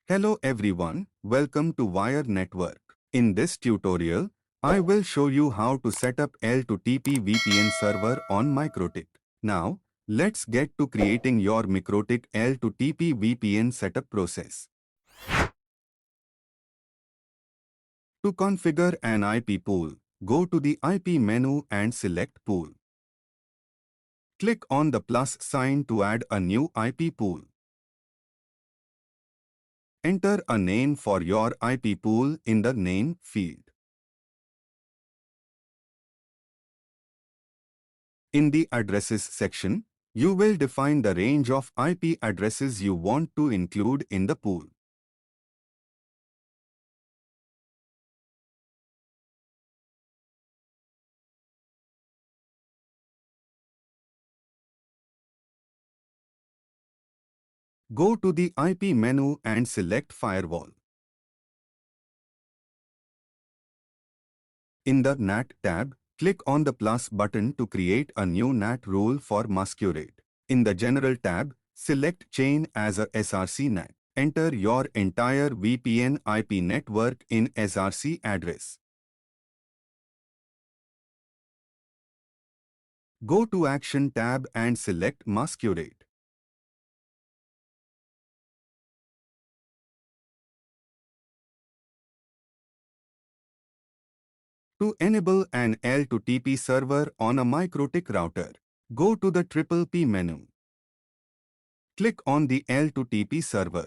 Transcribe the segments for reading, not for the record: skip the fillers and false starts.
Hello everyone, welcome to Wire Network. In this tutorial, I will show you how to set up L2tp VPN server on Mikrotik. Now, let's get to creating your Mikrotik L2tp VPN setup process. To configure an IP pool, go to the IP menu and select Pool. Click on the plus sign to add a new IP pool. Enter a name for your IP pool in the name field. In the addresses section, you will define the range of IP addresses you want to include in the pool. Go to the IP menu and select Firewall. In the NAT tab, click on the plus button to create a new NAT rule for Masquerade. In the General tab, select Chain as a SRC NAT. Enter your entire VPN IP network in SRC address. Go to Action tab and select Masquerade. To enable an L2TP server on a Mikrotik router, go to the PPP menu. Click on the L2TP server.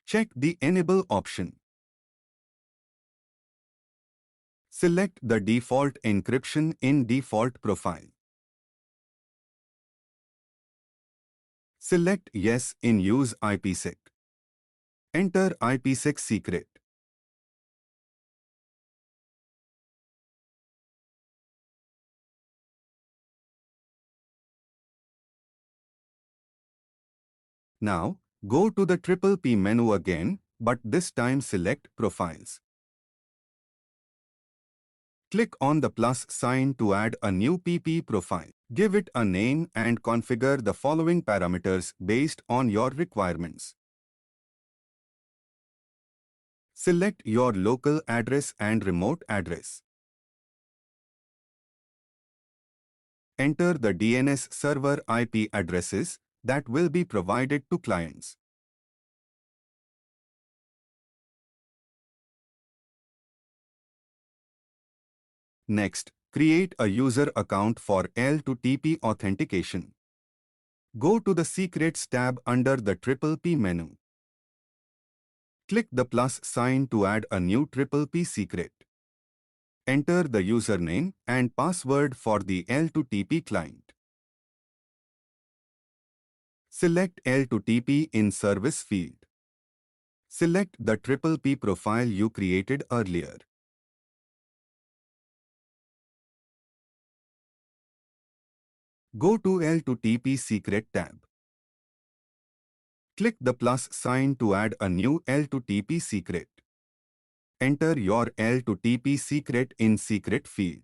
Check the Enable option. Select the default encryption in default profile. Select Yes in Use ipsec. Enter ipsec secret. Now, go to the PPP menu again, but this time select Profiles. Click on the plus sign to add a new PP profile. Give it a name and configure the following parameters based on your requirements. Select your local address and remote address. Enter the DNS server IP addresses that will be provided to clients. Next, create a user account for L2TP authentication. Go to the Secrets tab under the PPP menu. Click the plus sign to add a new PPP secret. Enter the username and password for the L2TP client. Select L2TP in Service field. Select the PPP profile you created earlier. Go to L2TP Secret tab. Click the plus sign to add a new L2TP secret. Enter your L2TP secret in Secret field.